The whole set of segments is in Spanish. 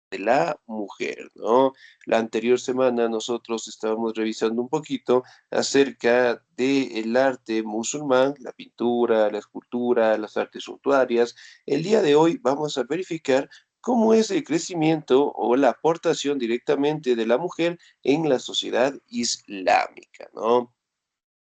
de la mujer, ¿no? La anterior semana nosotros estábamos revisando un poquito acerca del arte musulmán, la pintura, la escultura, las artes suntuarias. El día de hoy vamos a verificar cómo es el crecimiento o la aportación directamente de la mujer en la sociedad islámica, ¿no?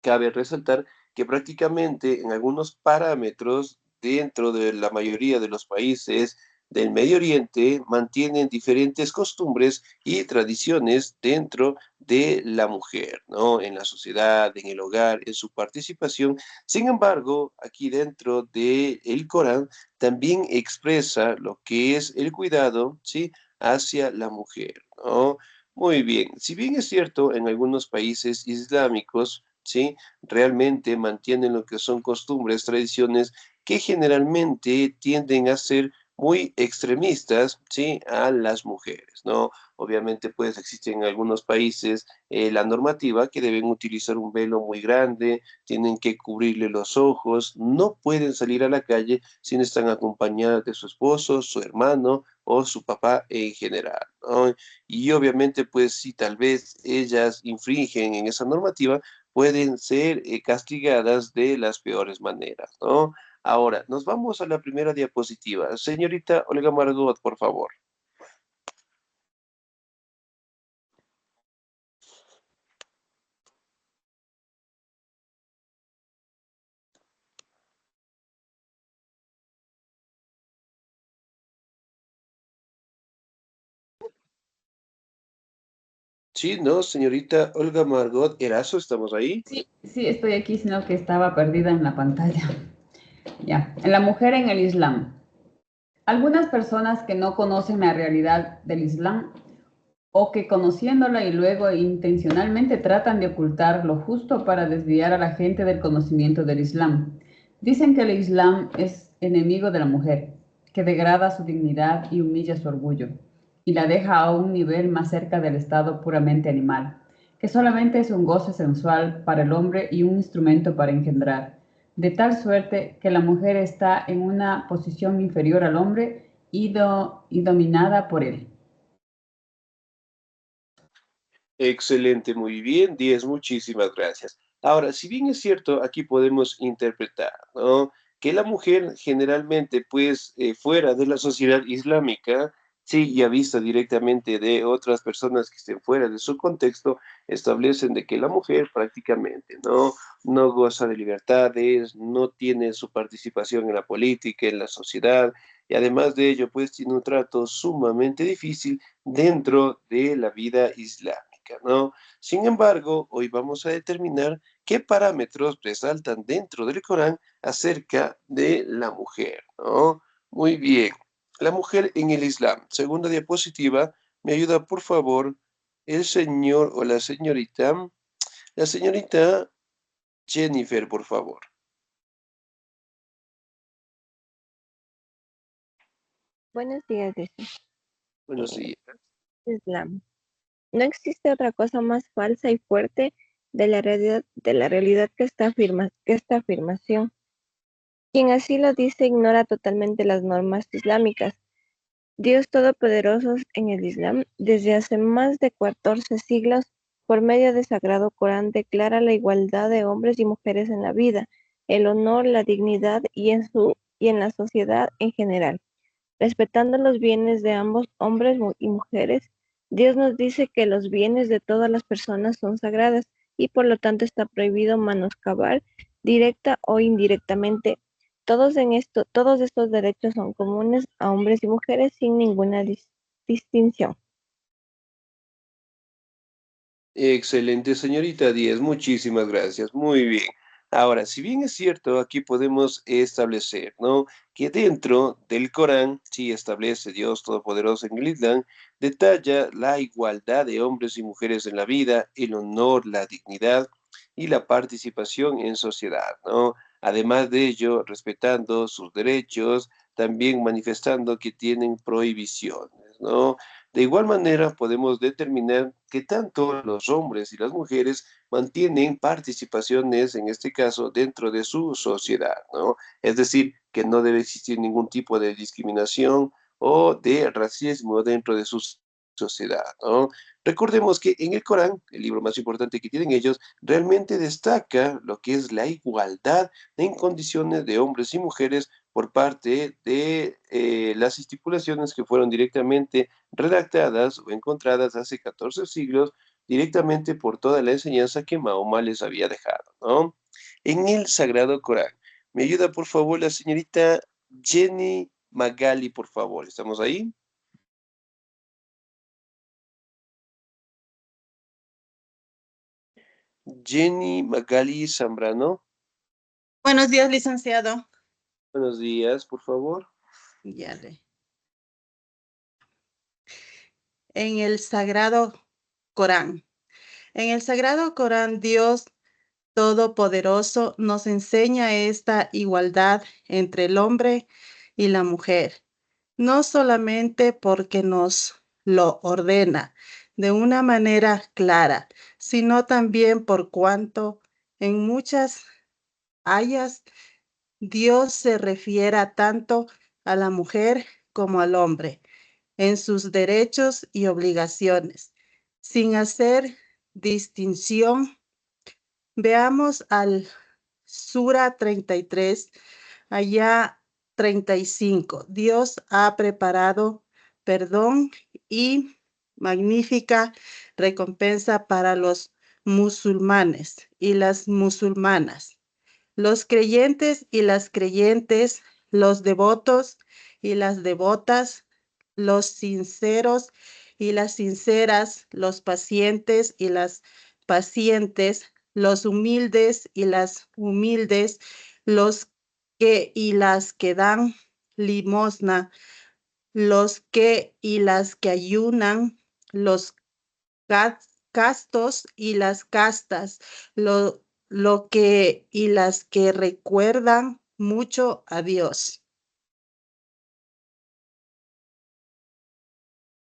Cabe resaltar que prácticamente en algunos parámetros dentro de la mayoría de los países del Medio Oriente mantienen diferentes costumbres y tradiciones dentro de la mujer, ¿no? En la sociedad, en el hogar, en su participación. Sin embargo, aquí dentro del Corán también expresa lo que es el cuidado, ¿sí? Hacia la mujer, ¿no? Muy bien. Si bien es cierto, en algunos países islámicos, ¿sí? Realmente mantienen lo que son costumbres, tradiciones que generalmente tienden a ser muy extremistas, ¿sí? A las mujeres, ¿no? Obviamente, pues existe en algunos países la normativa que deben utilizar un velo muy grande, tienen que cubrirle los ojos, no pueden salir a la calle si no están acompañadas de su esposo, su hermano o su papá en general, ¿no? Y obviamente, pues si tal vez ellas infringen en esa normativa, pueden ser castigadas de las peores maneras, ¿no? Ahora, nos vamos a la primera diapositiva. Señorita Olga Margot, por favor. Sí, no, señorita Olga Margot Erazo, ¿estamos ahí? Sí, sí, estoy aquí, sino que estaba perdida en la pantalla. Ya, en la mujer en el Islam. Algunas personas que no conocen la realidad del Islam o que conociéndola y luego intencionalmente tratan de ocultar lo justo para desviar a la gente del conocimiento del Islam. Dicen que el Islam es enemigo de la mujer, que degrada su dignidad y humilla su orgullo, y la deja a un nivel más cerca del estado puramente animal, que solamente es un goce sensual para el hombre y un instrumento para engendrar, de tal suerte que la mujer está en una posición inferior al hombre y dominada por él. Excelente, muy bien, 10, muchísimas gracias. Ahora, si bien es cierto, aquí podemos interpretar, ¿no? Que la mujer generalmente, pues, fuera de la sociedad islámica, sí, ya vista directamente de otras personas que estén fuera de su contexto, establecen de que la mujer prácticamente, ¿no? No goza de libertades, no tiene su participación en la política, en la sociedad, y además de ello, pues, tiene un trato sumamente difícil dentro de la vida islámica, ¿no? Sin embargo, hoy vamos a determinar qué parámetros resaltan dentro del Corán acerca de la mujer, ¿no? Muy bien. La mujer en el Islam. Segunda diapositiva. ¿Me ayuda, por favor, el señor o la señorita? La señorita Jennifer, por favor. Buenos días, dice. Buenos Eh, días. Islam. No existe otra cosa más falsa y fuerte de la realidad que esta afirmación. Quien así lo dice ignora totalmente las normas islámicas. Dios Todopoderoso en el Islam, desde hace más de 14 siglos, por medio del Sagrado Corán, declara la igualdad de hombres y mujeres en la vida, el honor, la dignidad y en la sociedad en general. Respetando los bienes de ambos hombres y mujeres, Dios nos dice que los bienes de todas las personas son sagradas y por lo tanto está prohibido menoscabar directa o indirectamente. Todos estos derechos son comunes a hombres y mujeres sin ninguna distinción. Excelente, señorita Díez, muchísimas gracias. Muy bien. Ahora, si bien es cierto, aquí podemos establecer, ¿no? Que dentro del Corán, sí establece Dios Todopoderoso en el Islam, detalla la igualdad de hombres y mujeres en la vida, el honor, la dignidad y la participación en sociedad, ¿no? Además de ello, respetando sus derechos, también manifestando que tienen prohibiciones, ¿no? De igual manera, podemos determinar que tanto los hombres y las mujeres mantienen participaciones, en este caso, dentro de su sociedad, ¿no? Es decir, que no debe existir ningún tipo de discriminación o de racismo dentro de su sociedad, ¿no? Recordemos que en el Corán, el libro más importante que tienen ellos, realmente destaca lo que es la igualdad en condiciones de hombres y mujeres por parte de las estipulaciones que fueron directamente redactadas o encontradas hace 14 siglos directamente por toda la enseñanza que Mahoma les había dejado, ¿no? En el Sagrado Corán. ¿Me ayuda, por favor, la señorita Jenny Magali, por favor? ¿Estamos ahí? Jenny Magali Zambrano. Buenos días, licenciado. Buenos días, por favor. Ya le- En el Sagrado Corán. En el Sagrado Corán, Dios Todopoderoso nos enseña esta igualdad entre el hombre y la mujer, no solamente porque nos lo ordena de una manera clara, sino también por cuanto en muchas ayas Dios se refiere tanto a la mujer como al hombre en sus derechos y obligaciones, sin hacer distinción. Veamos al Sura 33, allá 35. Dios ha preparado perdón y magnífica recompensa para los musulmanes y las musulmanas, los creyentes y las creyentes, los devotos y las devotas, los sinceros y las sinceras, los pacientes y las pacientes, los humildes y las humildes, los que y las que dan limosna, los que y las que ayunan, los castos y las castas, lo que y las que recuerdan mucho a Dios.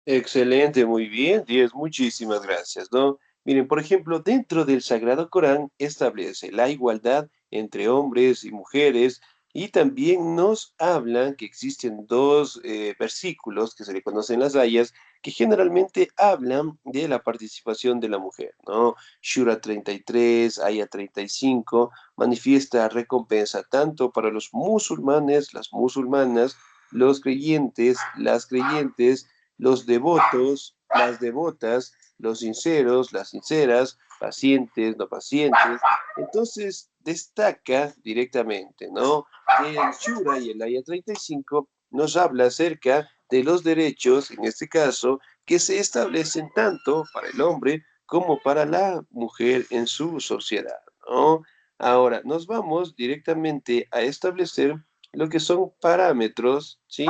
Excelente, muy bien, 10, muchísimas gracias, ¿no? Miren, por ejemplo, dentro del Sagrado Corán establece la igualdad entre hombres y mujeres y también nos hablan que existen dos versículos que se le conocen las ayas que generalmente hablan de la participación de la mujer, ¿no? Shura 33, Aya 35, manifiesta recompensa tanto para los musulmanes, las musulmanas, los creyentes, las creyentes, los devotos, las devotas, los sinceros, las sinceras, pacientes, no pacientes. Entonces destaca directamente, ¿no? Que el Shura y el Aya 35 nos habla acerca de los derechos, en este caso, que se establecen tanto para el hombre como para la mujer en su sociedad, ¿no? Ahora, nos vamos directamente a establecer lo que son parámetros, ¿sí?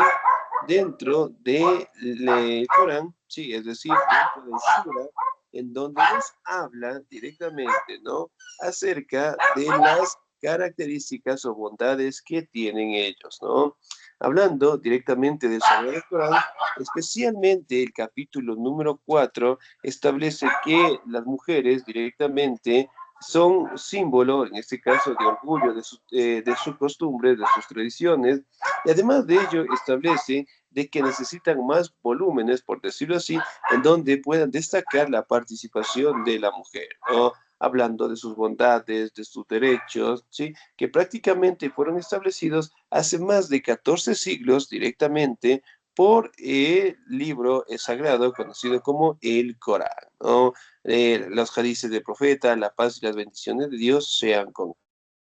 Dentro del Corán, sí, es decir, dentro del Shura, en donde nos habla directamente, ¿no? Acerca de las características o bondades que tienen ellos, ¿no? Hablando directamente del Sagrado Corán, especialmente el capítulo número 4 establece que las mujeres directamente son símbolo, en este caso, de orgullo de sus costumbres, de sus tradiciones, y además de ello establece de que necesitan más volúmenes, por decirlo así, en donde puedan destacar la participación de la mujer, ¿no? Hablando de sus bondades, de sus derechos, ¿sí? Que prácticamente fueron establecidos hace más de 14 siglos directamente por el libro sagrado conocido como el Corán, ¿no? Los hadices del profeta, la paz y las bendiciones de Dios sean con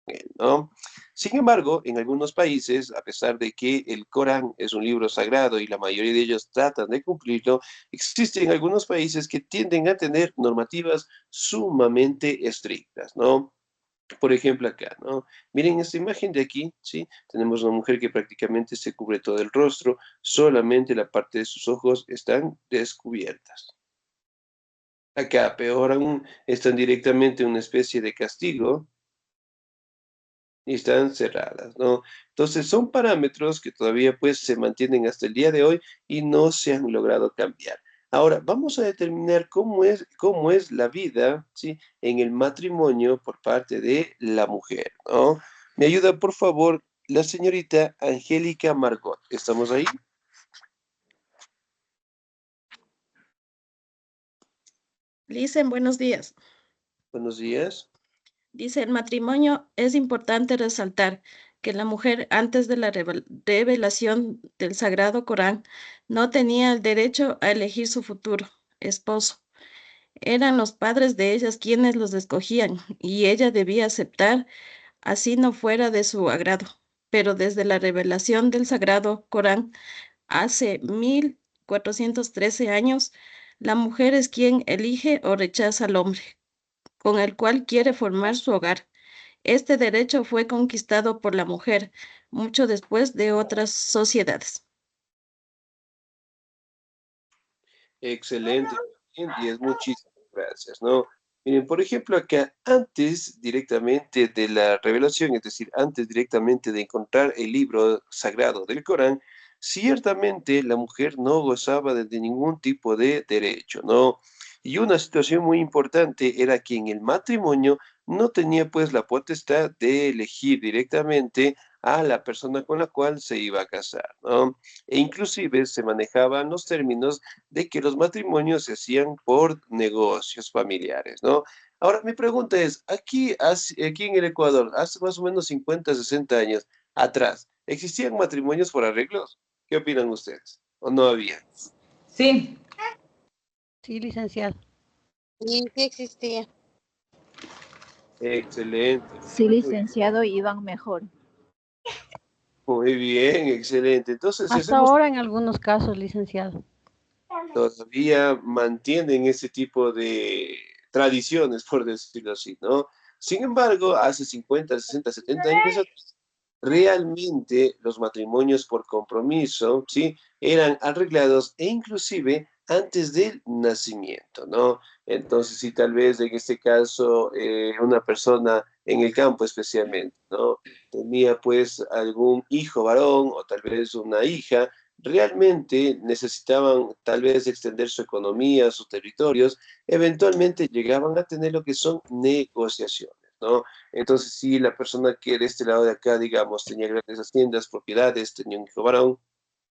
él, ¿no? Sin embargo, en algunos países, a pesar de que el Corán es un libro sagrado y la mayoría de ellos tratan de cumplirlo, existen algunos países que tienden a tener normativas sumamente estrictas, ¿no? Por ejemplo, acá, ¿no? Miren esta imagen de aquí, ¿sí? Tenemos una mujer que prácticamente se cubre todo el rostro, solamente la parte de sus ojos están descubiertas. Acá, peor aún, están directamente en una especie de castigo, y están cerradas, ¿no? Entonces son parámetros que todavía pues se mantienen hasta el día de hoy y no se han logrado cambiar. Ahora, vamos a determinar cómo es la vida, ¿sí? En el matrimonio por parte de la mujer, ¿no? Me ayuda, por favor, la señorita Angélica Margot. ¿Estamos ahí? Dicen, buenos días. Buenos días. Dice, el matrimonio es importante resaltar que la mujer antes de la revelación del Sagrado Corán no tenía el derecho a elegir su futuro esposo. Eran los padres de ellas quienes los escogían y ella debía aceptar, así no fuera de su agrado. Pero desde la revelación del Sagrado Corán, hace 1413 años, la mujer es quien elige o rechaza al hombre, con el cual quiere formar su hogar. Este derecho fue conquistado por la mujer mucho después de otras sociedades. Excelente, bien, 10, muchísimas gracias, ¿no? Miren, por ejemplo, acá antes directamente de la revelación, es decir, antes directamente de encontrar el libro sagrado del Corán, ciertamente la mujer no gozaba de ningún tipo de derecho, ¿no? Y una situación muy importante era que en el matrimonio no tenía pues la potestad de elegir directamente a la persona con la cual se iba a casar, ¿no? E inclusive se manejaban los términos de que los matrimonios se hacían por negocios familiares, ¿no? Ahora, mi pregunta es, aquí en el Ecuador, hace más o menos 50, 60 años atrás, ¿existían matrimonios por arreglos? ¿Qué opinan ustedes? ¿O no había? Sí, Sí, licenciado. Y sí existía. Excelente. Sí, licenciado, iban mejor. Muy bien, excelente. Entonces, si Hasta hacemos ahora en algunos casos, licenciado. todavía mantienen ese tipo de tradiciones, por decirlo así, ¿no? Sin embargo, hace 50, 60, 70 años atrás, realmente los matrimonios por compromiso, ¿sí? Eran arreglados e inclusive antes del nacimiento, ¿no? Entonces, sí, tal vez en este caso, una persona en el campo especialmente, ¿no? Tenía pues algún hijo varón o tal vez una hija, realmente necesitaban tal vez extender su economía, sus territorios, eventualmente llegaban a tener lo que son negociaciones, ¿no? Entonces, si la persona que de este lado de acá, digamos, tenía grandes haciendas, propiedades, tenía un hijo varón,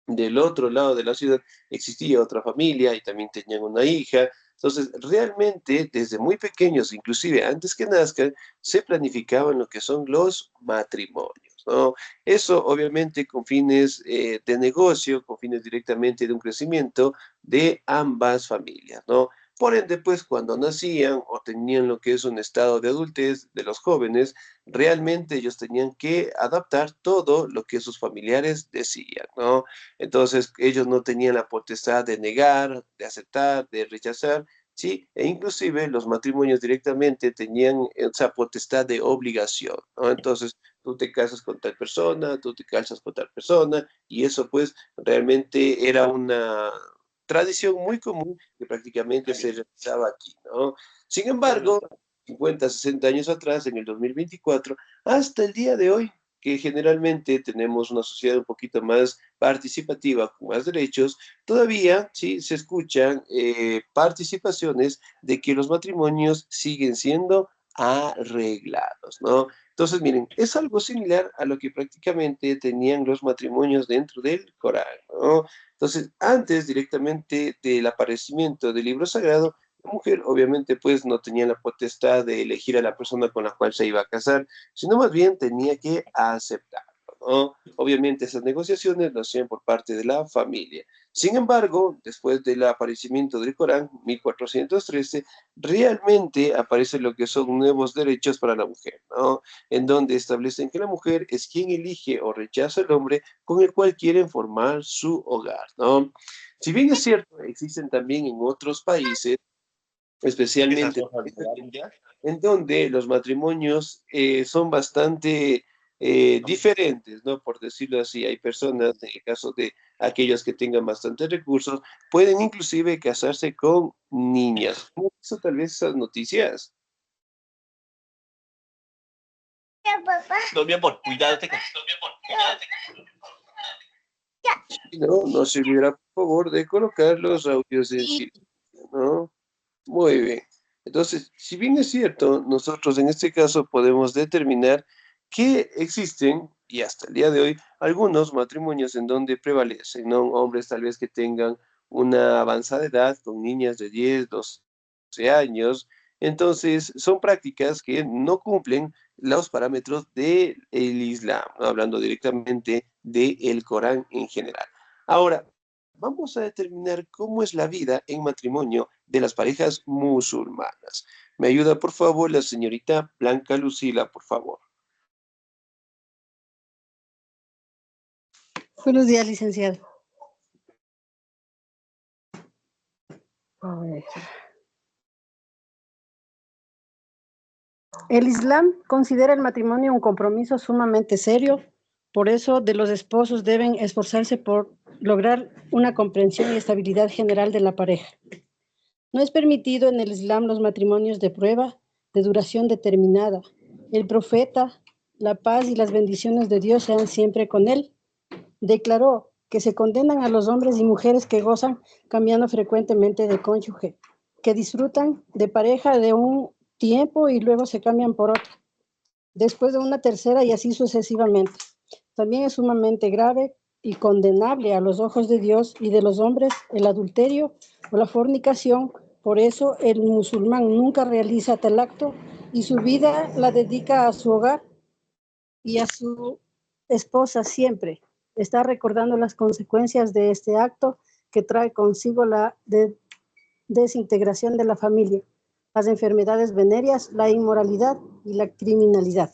del otro lado de la ciudad existía otra familia y también tenían una hija. Entonces, realmente, desde muy pequeños, inclusive antes que nazcan, se planificaban lo que son los matrimonios, ¿no? Eso, obviamente, con fines de negocio, con fines directamente de un crecimiento de ambas familias, ¿no? Por ende, pues, cuando nacían o tenían lo que es un estado de adultez de los jóvenes, realmente ellos tenían que adaptar todo lo que sus familiares decían, ¿no? Entonces, ellos no tenían la potestad de negar, de aceptar, de rechazar, ¿sí? E inclusive los matrimonios directamente tenían esa potestad de obligación, ¿no? Entonces, tú te casas con tal persona, tú te casas con tal persona, y eso pues realmente era una tradición muy común que prácticamente se realizaba aquí, ¿no? Sin embargo, 50, 60 años atrás, en el 2024, hasta el día de hoy, que generalmente tenemos una sociedad un poquito más participativa, con más derechos, todavía sí se escuchan participaciones de que los matrimonios siguen siendo arreglados, ¿no? Entonces, miren, es algo similar a lo que prácticamente tenían los matrimonios dentro del Corán, ¿no? Entonces, antes directamente del aparecimiento del libro sagrado, la mujer obviamente pues no tenía la potestad de elegir a la persona con la cual se iba a casar, sino más bien tenía que aceptarlo, ¿no? Obviamente esas negociaciones lo hacían por parte de la familia. Sin embargo, después del aparecimiento del Corán, 1413, realmente aparecen lo que son nuevos derechos para la mujer, ¿no? En donde establecen que la mujer es quien elige o rechaza al hombre con el cual quieren formar su hogar, ¿no? Si bien es cierto, existen también en otros países, especialmente en la India, en donde los matrimonios son bastante diferentes, ¿no? Por decirlo así, hay personas, en el caso de aquellos que tengan bastantes recursos, pueden inclusive casarse con niñas. ¿Cómo has visto tal vez esas noticias? No, mi amor, cuídate. No, no se olvidará, por favor, de colocar los audios en silencio, ¿no? Muy bien. Entonces, si bien es cierto, nosotros en este caso podemos determinar que existen, y hasta el día de hoy, algunos matrimonios en donde prevalecen, ¿no? Hombres tal vez que tengan una avanzada edad con niñas de 10, 12 años. Entonces, son prácticas que no cumplen los parámetros del Islam, ¿no? Hablando directamente del Corán en general. Ahora, vamos a determinar cómo es la vida en matrimonio de las parejas musulmanas. ¿Me ayuda, por favor, la señorita Blanca Lucila, por favor? Buenos días, licenciado. A ver. El Islam considera el matrimonio un compromiso sumamente serio, por eso de los esposos deben esforzarse por lograr una comprensión y estabilidad general de la pareja. No es permitido en el Islam los matrimonios de prueba, de duración determinada. El profeta, la paz y las bendiciones de Dios sean siempre con él, declaró que se condenan a los hombres y mujeres que gozan cambiando frecuentemente de cónyuge, que disfrutan de pareja de un tiempo y luego se cambian por otra, después de una tercera y así sucesivamente. También es sumamente grave y condenable a los ojos de Dios y de los hombres el adulterio o la fornicación. Por eso el musulmán nunca realiza tal acto y su vida la dedica a su hogar y a su esposa siempre. Está recordando las consecuencias de este acto que trae consigo la desintegración de la familia, las enfermedades venéreas, la inmoralidad y la criminalidad.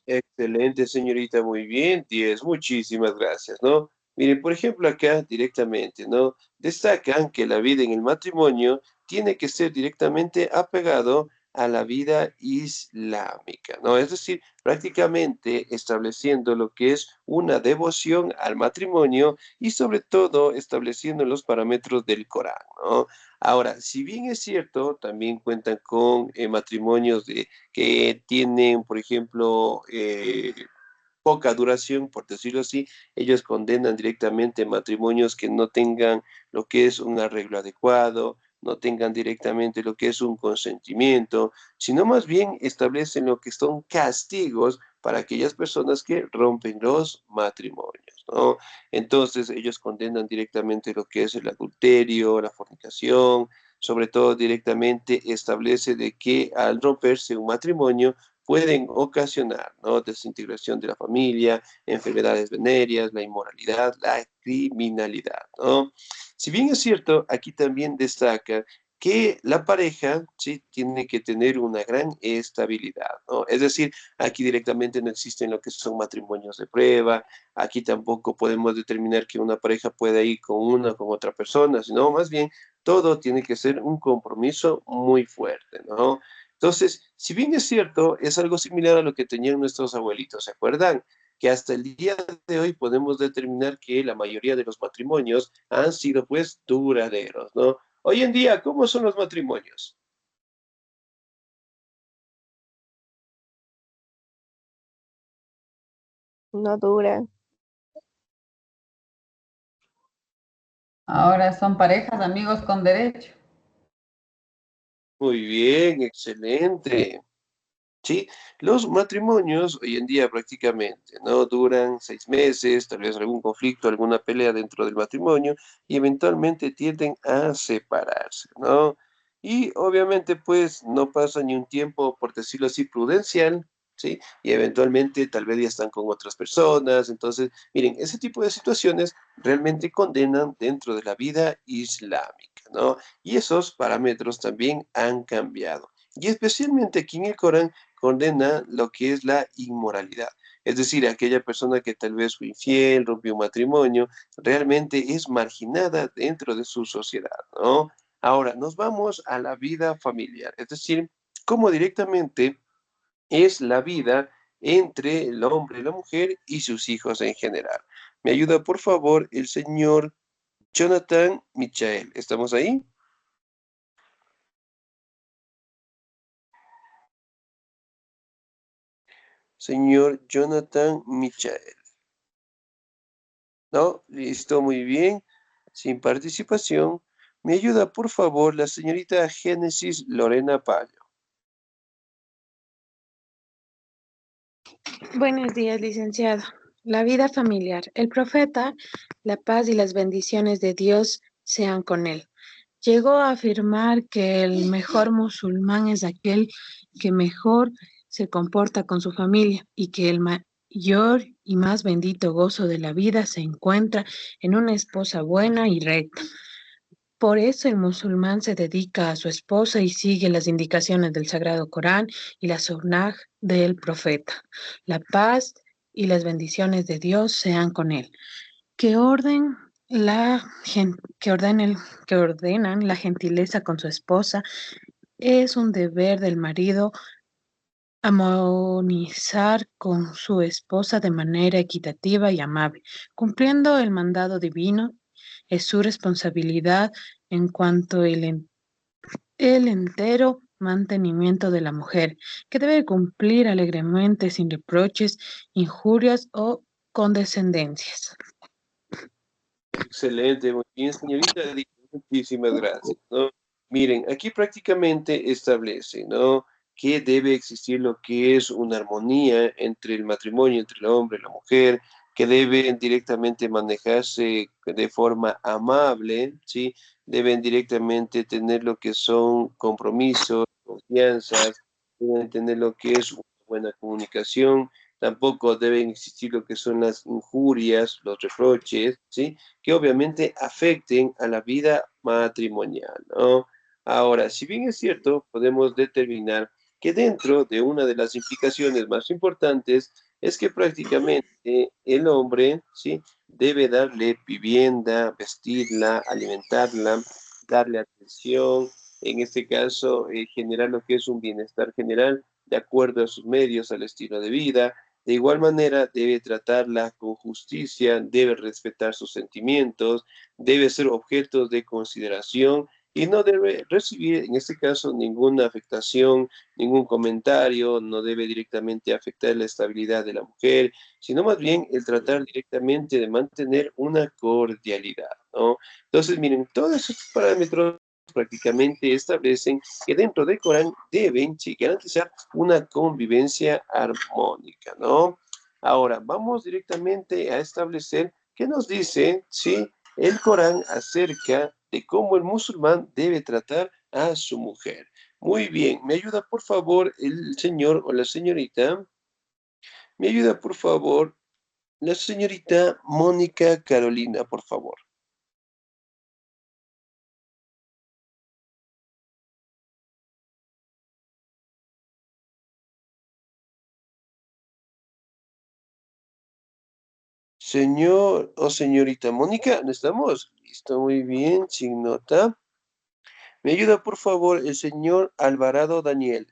Excelente, señorita, muy bien, 10, muchísimas gracias, ¿no? Miren, por ejemplo, acá directamente, ¿no? Destacan que la vida en el matrimonio tiene que ser directamente apegado a la vida islámica, ¿no? Es decir, prácticamente estableciendo lo que es una devoción al matrimonio y sobre todo estableciendo los parámetros del Corán, ¿no? Ahora, si bien es cierto, también cuentan con matrimonios que tienen, por ejemplo, poca duración, por decirlo así, ellos condenan directamente matrimonios que no tengan lo que es un arreglo adecuado, no tengan directamente lo que es un consentimiento, sino más bien establecen lo que son castigos para aquellas personas que rompen los matrimonios, ¿no? Entonces ellos condenan directamente lo que es el adulterio, la fornicación, sobre todo directamente establece de que al romperse un matrimonio pueden ocasionar, ¿no? Desintegración de la familia, enfermedades venéreas, la inmoralidad, la criminalidad, ¿no? Si bien es cierto, aquí también destaca que la pareja, ¿sí? Tiene que tener una gran estabilidad, ¿no? Es decir, aquí directamente no existen lo que son matrimonios de prueba, aquí tampoco podemos determinar que una pareja pueda ir con una o con otra persona, sino más bien todo tiene que ser un compromiso muy fuerte, ¿no? Entonces, si bien es cierto, es algo similar a lo que tenían nuestros abuelitos, ¿se acuerdan? Que hasta el día de hoy podemos determinar que la mayoría de los matrimonios han sido pues duraderos, ¿no? Hoy en día, ¿cómo son los matrimonios? No duran. Ahora son parejas, amigos con derecho. Muy bien, excelente. Sí, los matrimonios hoy en día prácticamente, ¿no? Duran 6 meses, tal vez algún conflicto, alguna pelea dentro del matrimonio y eventualmente tienden a separarse, ¿no? Y obviamente pues no pasa ni un tiempo, por decirlo así, prudencial, ¿sí? Y eventualmente tal vez ya están con otras personas. Entonces, miren, ese tipo de situaciones realmente condenan dentro de la vida islámica, ¿no? Y esos parámetros también han cambiado. Y especialmente aquí en el Corán condena lo que es la inmoralidad. Es decir, aquella persona que tal vez fue infiel, rompió un matrimonio, realmente es marginada dentro de su sociedad, ¿no? Ahora, nos vamos a la vida familiar, es decir, cómo directamente es la vida entre el hombre, la mujer y sus hijos en general. Me ayuda, por favor, el señor Jonathan Michael. ¿Estamos ahí? Señor Jonathan Michael. No, listo, muy bien. Sin participación. Me ayuda, por favor, la señorita Génesis Lorena Payo. Buenos días, licenciado. La vida familiar. El profeta, la paz y las bendiciones de Dios sean con él. Llegó a afirmar que el mejor musulmán es aquel que mejor se comporta con su familia y que el mayor y más bendito gozo de la vida se encuentra en una esposa buena y recta. Por eso el musulmán se dedica a su esposa y sigue las indicaciones del Sagrado Corán y la Sunnah del profeta. La paz y las bendiciones de Dios sean con él. Que orden la que ordenan la gentileza con su esposa. Es un deber del marido armonizar con su esposa de manera equitativa y amable, cumpliendo el mandado divino. Es su responsabilidad en cuanto el entero mantenimiento de la mujer, que debe cumplir alegremente sin reproches, injurias o condescendencias. Excelente, muy bien, señorita. Muchísimas gracias, ¿no? Miren, aquí prácticamente establece, ¿no? Que debe existir lo que es una armonía entre el matrimonio, entre el hombre y la mujer, que deben directamente manejarse de forma amable, ¿sí? Deben directamente tener lo que son compromisos, confianzas, deben tener lo que es una buena comunicación, tampoco deben existir lo que son las injurias, los reproches, ¿sí? Que obviamente afecten a la vida matrimonial, ¿no? Ahora, si bien es cierto, podemos determinar que dentro de una de las implicaciones más importantes es que prácticamente el hombre, ¿sí? Debe darle vivienda, vestirla, alimentarla, darle atención, en este caso, generar lo que es un bienestar general de acuerdo a sus medios, al estilo de vida. De igual manera, debe tratarla con justicia, debe respetar sus sentimientos, debe ser objeto de consideración y no debe recibir, en este caso, ninguna afectación, ningún comentario, no debe directamente afectar la estabilidad de la mujer, sino más bien el tratar directamente de mantener una cordialidad, ¿no? Entonces, miren, todos esos parámetros prácticamente establecen que dentro del Corán deben, sí, garantizar una convivencia armónica, ¿no? Ahora, vamos directamente a establecer qué nos dice, sí, el Corán acerca de cómo el musulmán debe tratar a su mujer. Muy bien, ¿me ayuda por favor el señor o la señorita? ¿Me ayuda por favor la señorita Mónica Carolina, por favor? Señor o señorita Mónica, ¿no estamos? Listo, muy bien, sin nota. ¿Me ayuda por favor el señor Alvarado Daniel?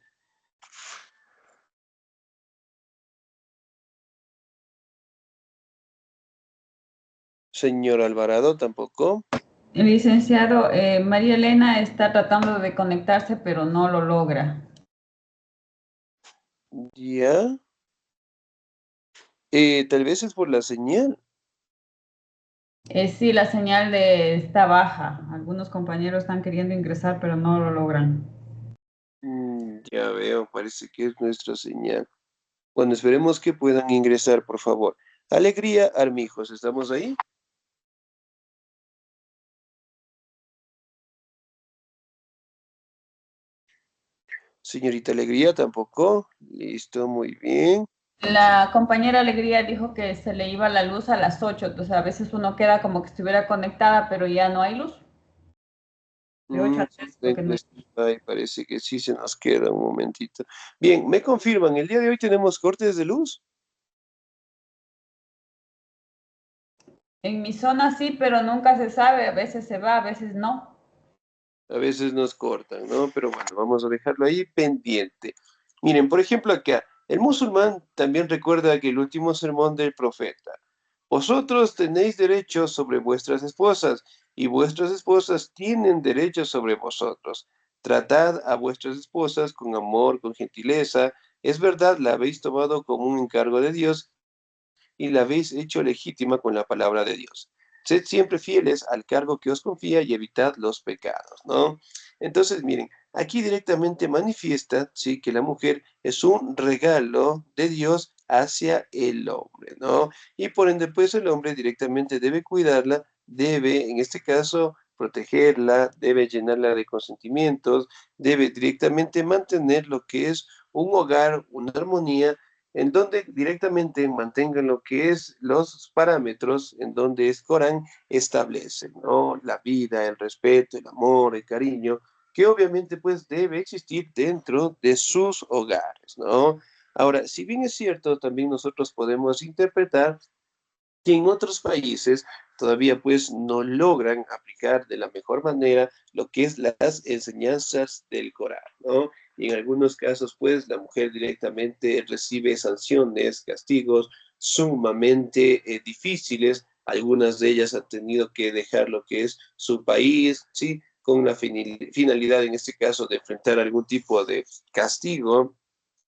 Señor Alvarado, tampoco. Licenciado, María Elena está tratando de conectarse, pero no lo logra. Ya. Tal vez es por la señal. Sí, la señal está baja. Algunos compañeros están queriendo ingresar, pero no lo logran. Ya veo, parece que es nuestra señal. Bueno, esperemos que puedan ingresar, por favor. Alegría Armijos, ¿estamos ahí? Señorita Alegría, tampoco. Listo, muy bien. La compañera Alegría dijo que se le iba la luz a las 8, entonces a veces uno queda como que estuviera conectada, pero ya no hay luz. De 8 a 3, porque no hay. Ay, parece que sí se nos queda un momentito. Bien, me confirman, el día de hoy tenemos cortes de luz. En mi zona sí, pero nunca se sabe, a veces se va, a veces no. A veces nos cortan, ¿no? Pero bueno, vamos a dejarlo ahí pendiente. Miren, por ejemplo, acá, el musulmán también recuerda que el último sermón del profeta. Vosotros tenéis derechos sobre vuestras esposas y vuestras esposas tienen derechos sobre vosotros. Tratad a vuestras esposas con amor, con gentileza. Es verdad, la habéis tomado como un encargo de Dios y la habéis hecho legítima con la palabra de Dios. Sed siempre fieles al cargo que os confía y evitad los pecados, ¿no? Entonces, miren, aquí directamente manifiesta, sí, que la mujer es un regalo de Dios hacia el hombre, ¿no? Y por ende, pues el hombre directamente debe cuidarla, debe, en este caso, protegerla, debe llenarla de consentimientos, debe directamente mantener lo que es un hogar, una armonía, en donde directamente mantengan lo que es los parámetros en donde el Corán establece, ¿no? La vida, el respeto, el amor, el cariño, que obviamente pues debe existir dentro de sus hogares, ¿no? Ahora, si bien es cierto, también nosotros podemos interpretar que en otros países todavía pues no logran aplicar de la mejor manera lo que es las enseñanzas del Corán, ¿no? Y en algunos casos pues la mujer directamente recibe sanciones, castigos sumamente difíciles. Algunas de ellas han tenido que dejar lo que es su país, ¿sí? Con la finalidad en este caso de enfrentar algún tipo de castigo,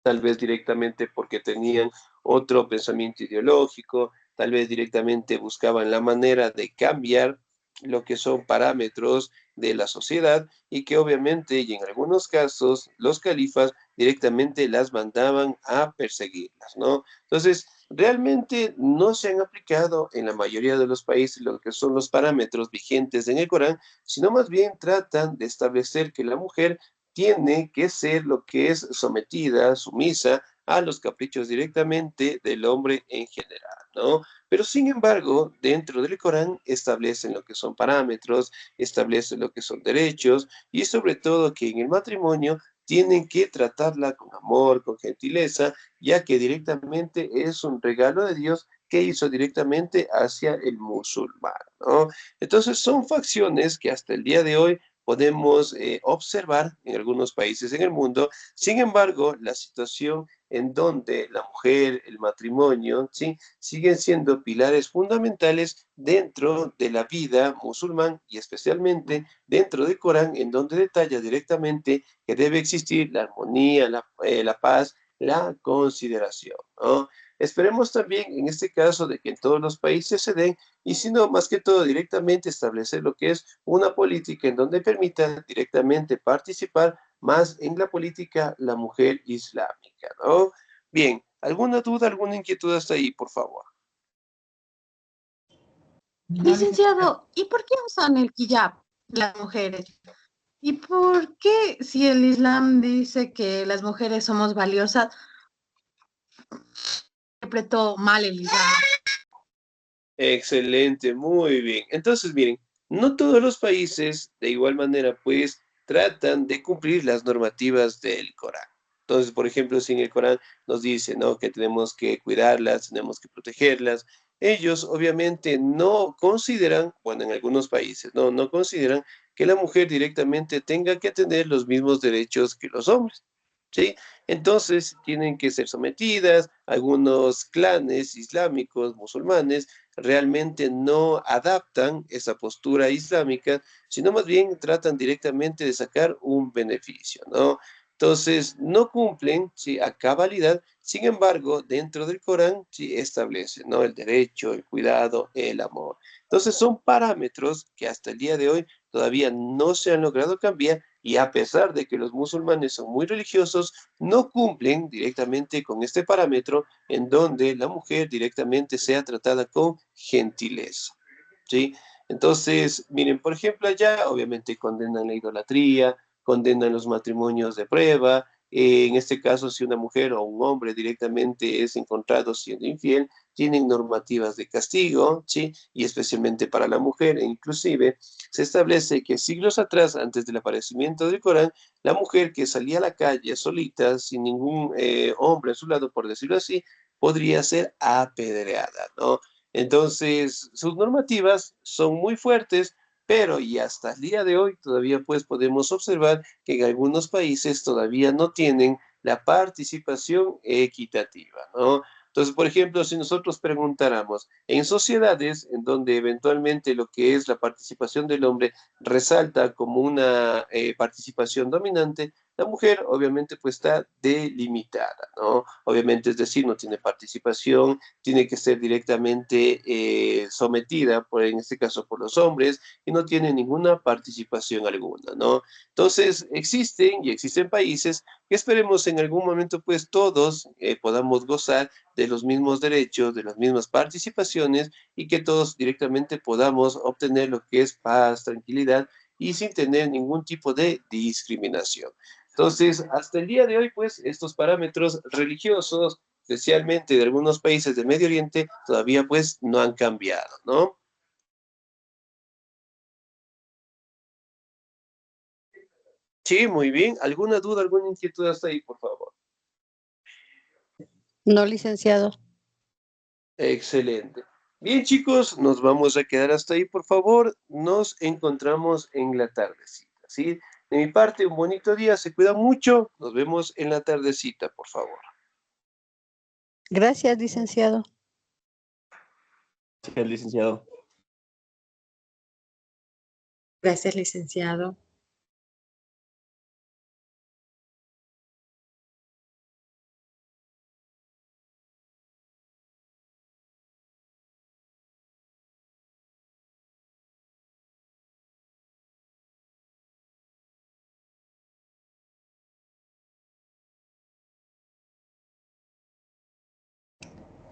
tal vez directamente porque tenían otro pensamiento ideológico, tal vez directamente buscaban la manera de cambiar lo que son parámetros de la sociedad y que obviamente y en algunos casos los califas directamente las mandaban a perseguirlas, ¿no? Entonces, realmente no se han aplicado en la mayoría de los países lo que son los parámetros vigentes en el Corán, sino más bien tratan de establecer que la mujer tiene que ser lo que es sometida, sumisa a los caprichos directamente del hombre en general, ¿no? Pero sin embargo, dentro del Corán establecen lo que son parámetros, establecen lo que son derechos y sobre todo que en el matrimonio tienen que tratarla con amor, con gentileza, ya que directamente es un regalo de Dios que hizo directamente hacia el musulmán, ¿no? Entonces son facciones que hasta el día de hoy podemos observar en algunos países en el mundo. Sin embargo, la situación en donde la mujer, el matrimonio, ¿sí? Siguen siendo pilares fundamentales dentro de la vida musulmán y especialmente dentro del Corán, en donde detalla directamente que debe existir la armonía, la paz, la consideración, ¿no? Esperemos también en este caso de que en todos los países se den y si no, más que todo directamente establecer lo que es una política en donde permita directamente participar más en la política la mujer islámica, ¿no? Bien, ¿alguna duda, alguna inquietud hasta ahí, por favor? Licenciado, ¿y por qué usan el hijab las mujeres? ¿Y por qué si el Islam dice que las mujeres somos valiosas, interpretó mal el Islam? Excelente, muy bien. Entonces, miren, no todos los países de igual manera, pues, tratan de cumplir las normativas del Corán. Entonces, por ejemplo, si en el Corán nos dice, ¿no? Que tenemos que cuidarlas, tenemos que protegerlas, ellos obviamente no consideran, bueno, en algunos países, no, no consideran que la mujer directamente tenga que tener los mismos derechos que los hombres, ¿sí? Entonces, tienen que ser sometidas, algunos clanes islámicos, musulmanes, realmente no adaptan esa postura islámica, sino más bien tratan directamente de sacar un beneficio, ¿no? Entonces, no cumplen, ¿sí? A cabalidad, sin embargo, dentro del Corán, sí establecen, ¿no? El derecho, el cuidado, el amor. Entonces, son parámetros que hasta el día de hoy todavía no se han logrado cambiar y a pesar de que los musulmanes son muy religiosos, no cumplen directamente con este parámetro en donde la mujer directamente sea tratada con gentileza, ¿sí? Entonces, miren, por ejemplo, allá obviamente condenan la idolatría, condenan los matrimonios de prueba. En este caso, si una mujer o un hombre directamente es encontrado siendo infiel, tienen normativas de castigo, ¿sí? Y especialmente para la mujer, e inclusive se establece que siglos atrás, antes del aparecimiento del Corán, la mujer que salía a la calle solita, sin ningún hombre a su lado, por decirlo así, podría ser apedreada, ¿no? Entonces, sus normativas son muy fuertes, pero y hasta el día de hoy todavía pues podemos observar que en algunos países todavía no tienen la participación equitativa, ¿no? Entonces, por ejemplo, si nosotros preguntáramos en sociedades en donde eventualmente lo que es la participación del hombre resalta como una participación dominante, La mujer obviamente pues está delimitada, ¿no? Obviamente, es decir, no tiene participación, tiene que ser directamente sometida, en este caso, por los hombres, y no tiene ninguna participación alguna, ¿no? Entonces, existen países que esperemos en algún momento pues todos podamos gozar de los mismos derechos, de las mismas participaciones y que todos directamente podamos obtener lo que es paz, tranquilidad y sin tener ningún tipo de discriminación. Entonces, hasta el día de hoy, pues, estos parámetros religiosos, especialmente de algunos países del Medio Oriente, todavía pues no han cambiado, ¿no? Sí, muy bien. ¿Alguna duda, alguna inquietud hasta ahí, por favor? No, licenciado. Excelente. Bien, chicos, nos vamos a quedar hasta ahí, por favor. Nos encontramos en la tardecita, ¿sí? De mi parte, un bonito día, se cuidan mucho. Nos vemos en la tardecita, por favor. Gracias, licenciado. Sí, licenciado. Gracias, licenciado.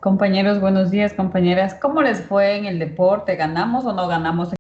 Compañeros, buenos días, compañeras. ¿Cómo les fue en el deporte? ¿Ganamos o no ganamos?